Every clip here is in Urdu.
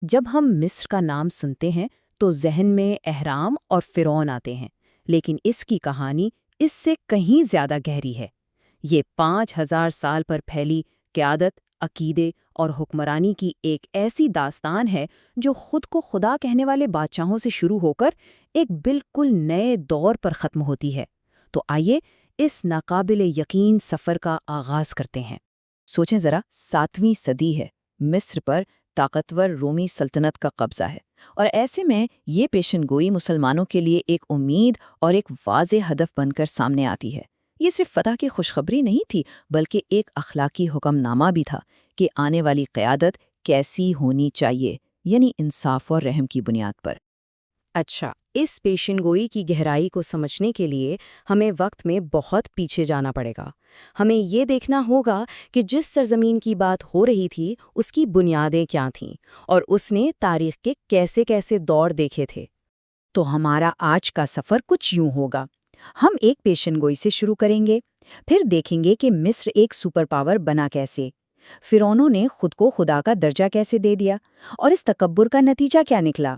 جب ہم مصر کا نام سنتے ہیں تو ذہن میں اہرام اور فرعون آتے ہیں، لیکن اس کی کہانی اس سے کہیں زیادہ گہری ہے۔ یہ 5000 سال پر پھیلی قیادت، عقیدے اور حکمرانی کی ایک ایسی داستان ہے جو خود کو خدا کہنے والے بادشاہوں سے شروع ہو کر ایک بالکل نئے دور پر ختم ہوتی ہے۔ تو آئیے اس ناقابل یقین سفر کا آغاز کرتے ہیں۔ سوچیں ذرا، 7ویں صدی ہے، مصر پر طاقتور رومی سلطنت کا قبضہ ہے، اور ایسے میں یہ پیشن گوئی مسلمانوں کے لیے ایک امید اور ایک واضح ہدف بن کر سامنے آتی ہے۔ یہ صرف فتح کی خوشخبری نہیں تھی، بلکہ ایک اخلاقی حکم نامہ بھی تھا کہ آنے والی قیادت کیسی ہونی چاہیے، یعنی انصاف اور رحم کی بنیاد پر۔ اچھا، اس پیشن گوئی کی گہرائی کو سمجھنے کے لیے ہمیں وقت میں بہت پیچھے جانا پڑے گا۔ ہمیں یہ دیکھنا ہوگا کہ جس سرزمین کی بات ہو رہی تھی اس کی بنیادیں کیا تھیں، اور اس نے تاریخ کے کیسے کیسے دور دیکھے تھے۔ تو ہمارا آج کا سفر کچھ یوں ہوگا۔ ہم ایک پیشن گوئی سے شروع کریں گے، پھر دیکھیں گے کہ مصر ایک سپر پاور بنا کیسے، فرعونوں نے خود کو خدا کا درجہ کیسے دے دیا، اور اس تکبر کا نتیجہ کیا نکلا،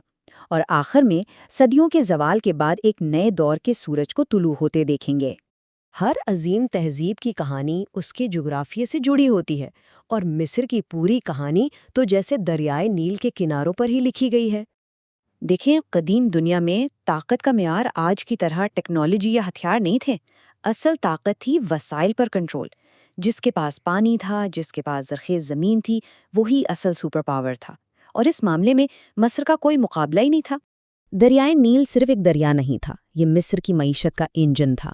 اور آخر میں صدیوں کے زوال کے بعد ایک نئے دور کے سورج کو طلوع ہوتے دیکھیں گے۔ ہر عظیم تہذیب کی کہانی اس کے جغرافیے سے جڑی ہوتی ہے، اور مصر کی پوری کہانی تو جیسے دریائے نیل کے کناروں پر ہی لکھی گئی ہے۔ دیکھیں، قدیم دنیا میں طاقت کا معیار آج کی طرح ٹیکنالوجی یا ہتھیار نہیں تھے۔ اصل طاقت تھی وسائل پر کنٹرول۔ جس کے پاس پانی تھا، جس کے پاس زرخیز زمین تھی، وہی اصل سپر پاور تھا، اور اس معاملے میں مصر کا کوئی مقابلہ ہی نہیں تھا۔ دریائے نیل صرف ایک دریا نہیں تھا، یہ مصر کی معیشت کا انجن تھا۔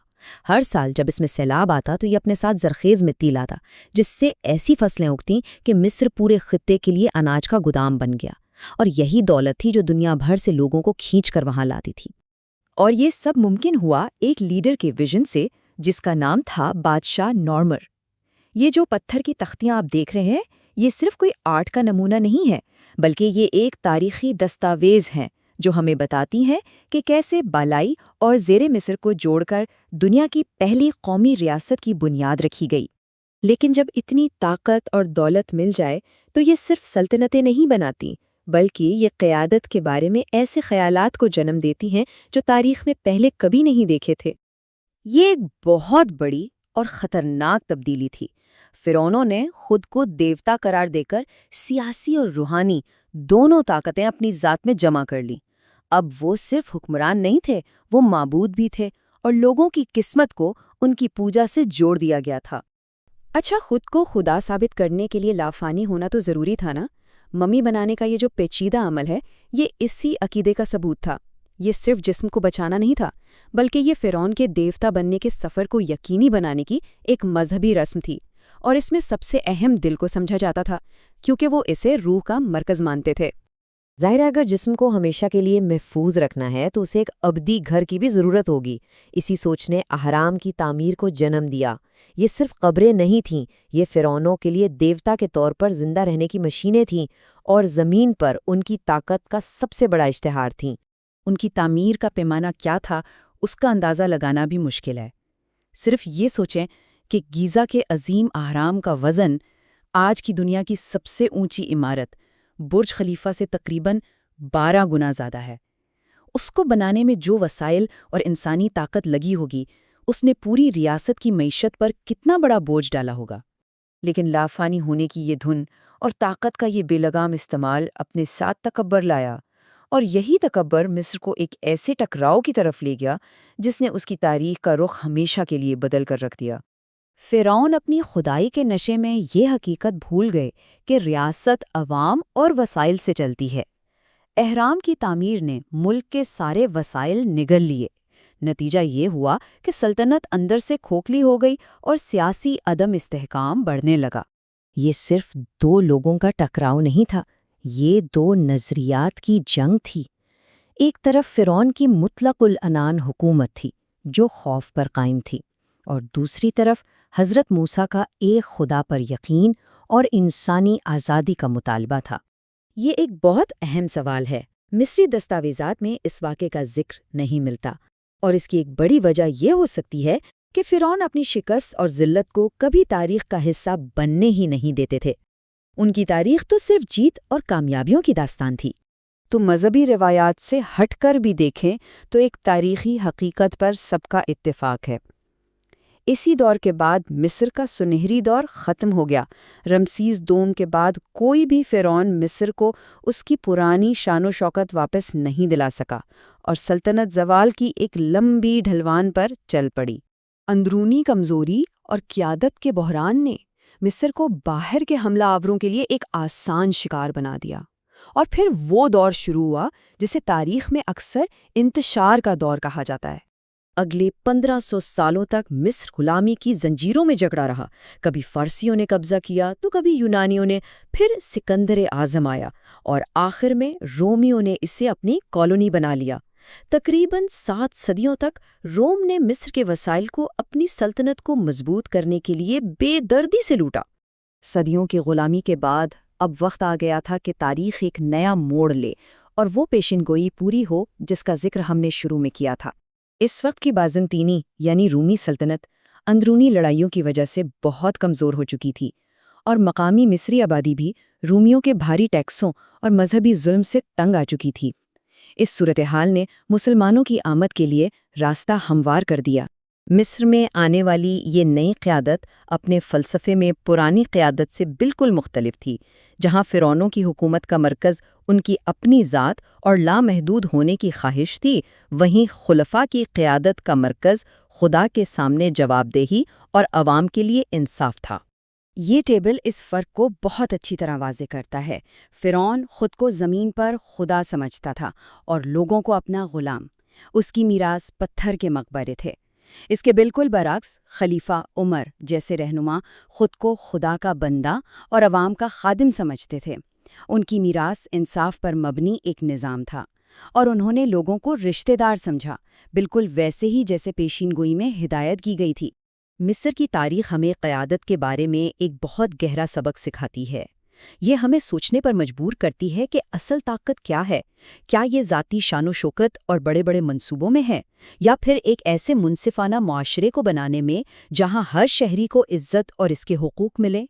ہر سال جب اس میں سیلاب آتا تو یہ اپنے ساتھ زرخیز مٹی لاتا، جس سے ایسی فصلیں اگتیں کہ مصر پورے خطے کے لیے اناج کا گودام بن گیا، اور یہی دولت تھی جو دنیا بھر سے لوگوں کو کھینچ کر وہاں لاتی تھی۔ اور یہ سب ممکن ہوا ایک لیڈر کے ویژن سے، جس کا نام تھا بادشاہ نورمر۔ یہ جو پتھر کی تختیاں آپ دیکھ رہے ہیں، یہ صرف کوئی آرٹ کا نمونہ نہیں ہے، بلکہ یہ ایک تاریخی دستاویز ہیں جو ہمیں بتاتی ہیں کہ کیسے بالائی اور زیر مصر کو جوڑ کر دنیا کی پہلی قومی ریاست کی بنیاد رکھی گئی۔ لیکن جب اتنی طاقت اور دولت مل جائے تو یہ صرف سلطنتیں نہیں بناتی، بلکہ یہ قیادت کے بارے میں ایسے خیالات کو جنم دیتی ہیں جو تاریخ میں پہلے کبھی نہیں دیکھے تھے۔ یہ ایک بہت بڑی اور خطرناک تبدیلی تھی۔ فرعونوں نے خود کو دیوتا قرار دے کر سیاسی اور روحانی دونوں طاقتیں اپنی ذات میں جمع کر لیں۔ اب وہ صرف حکمران نہیں تھے، وہ معبود بھی تھے، اور لوگوں کی قسمت کو ان کی پوجا سے جوڑ دیا گیا تھا۔ اچھا، خود کو خدا ثابت کرنے کے لیے لافانی ہونا تو ضروری تھا نا؟ ممی بنانے کا یہ جو پیچیدہ عمل ہے، یہ اسی عقیدے کا ثبوت تھا۔ یہ صرف جسم کو بچانا نہیں تھا، بلکہ یہ فرعون کے دیوتا بننے کے سفر کو یقینی بنانے کی ایک مذہبی رسم تھی، اور اس میں سب سے اہم دل کو سمجھا جاتا تھا، کیونکہ وہ اسے روح کا مرکز مانتے تھے۔ ظاہر ہے، اگر جسم کو ہمیشہ کے لیے محفوظ رکھنا ہے تو اسے ایک ابدی گھر کی بھی ضرورت ہوگی۔ اسی سوچ نے اہرام کی تعمیر کو جنم دیا۔ یہ صرف قبریں نہیں تھیں، یہ فرعونوں کے لیے دیوتا کے طور پر زندہ رہنے کی مشینیں تھیں، اور زمین پر ان کی طاقت کا سب سے بڑا اشتہار تھیں۔ ان کی تعمیر کا پیمانہ کیا تھا، اس کا اندازہ لگانا بھی مشکل ہے۔ صرف یہ سوچیں کہ گیزا کے عظیم اہرام کا وزن آج کی دنیا کی سب سے اونچی عمارت برج خلیفہ سے تقریباً 12 گنا زیادہ ہے۔ اس کو بنانے میں جو وسائل اور انسانی طاقت لگی ہوگی، اس نے پوری ریاست کی معیشت پر کتنا بڑا بوجھ ڈالا ہوگا۔ لیکن لافانی ہونے کی یہ دھن اور طاقت کا یہ بے لگام استعمال اپنے ساتھ تکبر لایا، اور یہی تکبر مصر کو ایک ایسے ٹکراؤ کی طرف لے گیا جس نے اس کی تاریخ کا رخ ہمیشہ کے لیے بدل کر رکھ دیا۔ فرعون اپنی خدائی کے نشے میں یہ حقیقت بھول گئے کہ ریاست عوام اور وسائل سے چلتی ہے۔ اہرام کی تعمیر نے ملک کے سارے وسائل نگل لیے۔ نتیجہ یہ ہوا کہ سلطنت اندر سے کھوکھلی ہو گئی اور سیاسی عدم استحکام بڑھنے لگا۔ یہ صرف دو لوگوں کا ٹکراؤ نہیں تھا، یہ دو نظریات کی جنگ تھی۔ ایک طرف فرعون کی مطلق العنان حکومت تھی جو خوف پر قائم تھی، اور دوسری طرف حضرت موسیٰ کا ایک خدا پر یقین اور انسانی آزادی کا مطالبہ تھا۔ یہ ایک بہت اہم سوال ہے۔ مصری دستاویزات میں اس واقعے کا ذکر نہیں ملتا، اور اس کی ایک بڑی وجہ یہ ہو سکتی ہے کہ فرعون اپنی شکست اور ذلت کو کبھی تاریخ کا حصہ بننے ہی نہیں دیتے تھے۔ ان کی تاریخ تو صرف جیت اور کامیابیوں کی داستان تھی۔ تو مذہبی روایات سے ہٹ کر بھی دیکھیں تو ایک تاریخی حقیقت پر سب کا اتفاق ہے۔ اسی دور کے بعد مصر کا سنہری دور ختم ہو گیا۔ رمسیس دوم کے بعد کوئی بھی فرعون مصر کو اس کی پرانی شان و شوکت واپس نہیں دلا سکا، اور سلطنت زوال کی ایک لمبی ڈھلوان پر چل پڑی۔ اندرونی کمزوری اور قیادت کے بحران نے مصر کو باہر کے حملہ آوروں کے لیے ایک آسان شکار بنا دیا، اور پھر وہ دور شروع ہوا جسے تاریخ میں اکثر انتشار کا دور کہا جاتا ہے۔ اگلے 1500 سالوں تک مصر غلامی کی زنجیروں میں جکڑا رہا۔ کبھی فارسیوں نے قبضہ کیا تو کبھی یونانیوں نے، پھر سکندر اعظم آیا اور آخر میں رومیوں نے اسے اپنی کالونی بنا لیا۔ تقریباً 7 صدیوں تک روم نے مصر کے وسائل کو اپنی سلطنت کو مضبوط کرنے کے لیے بے دردی سے لوٹا۔ صدیوں کی غلامی کے بعد اب وقت آ گیا تھا کہ تاریخ ایک نیا موڑ لے اور وہ پیشن گوئی پوری ہو جس کا ذکر ہم نے شروع میں کیا تھا۔ اس وقت کی بازنطینی یعنی رومی سلطنت اندرونی لڑائیوں کی وجہ سے بہت کمزور ہو چکی تھی، اور مقامی مصری آبادی بھی رومیوں کے بھاری ٹیکسوں اور مذہبی ظلم سے تنگ آ چکی تھی۔ اس صورتحال نے مسلمانوں کی آمد کے لیے راستہ ہموار کر دیا۔ مصر میں آنے والی یہ نئی قیادت اپنے فلسفے میں پرانی قیادت سے بالکل مختلف تھی۔ جہاں فرعونوں کی حکومت کا مرکز ان کی اپنی ذات اور لامحدود ہونے کی خواہش تھی، وہیں خلفاء کی قیادت کا مرکز خدا کے سامنے جواب دہی اور عوام کے لیے انصاف تھا۔ یہ ٹیبل اس فرق کو بہت اچھی طرح واضح کرتا ہے۔ فرعون خود کو زمین پر خدا سمجھتا تھا اور لوگوں کو اپنا غلام۔ اس کی میراث پتھر کے مقبرے تھے۔ اس کے بالکل برعکس خلیفہ عمر جیسے رہنما خود کو خدا کا بندہ اور عوام کا خادم سمجھتے تھے۔ ان کی میراث انصاف پر مبنی ایک نظام تھا، اور انہوں نے لوگوں کو رشتہ دار سمجھا، بالکل ویسے ہی جیسے پیشین گوئی میں ہدایت کی گئی تھی۔ مصر کی تاریخ ہمیں قیادت کے بارے میں ایک بہت گہرا سبق سکھاتی ہے۔ یہ ہمیں سوچنے پر مجبور کرتی ہے کہ اصل طاقت کیا ہے۔ کیا یہ ذاتی شان و شوکت اور بڑے بڑے منصوبوں میں ہے، یا پھر ایک ایسے منصفانہ معاشرے کو بنانے میں جہاں ہر شہری کو عزت اور اس کے حقوق ملے؟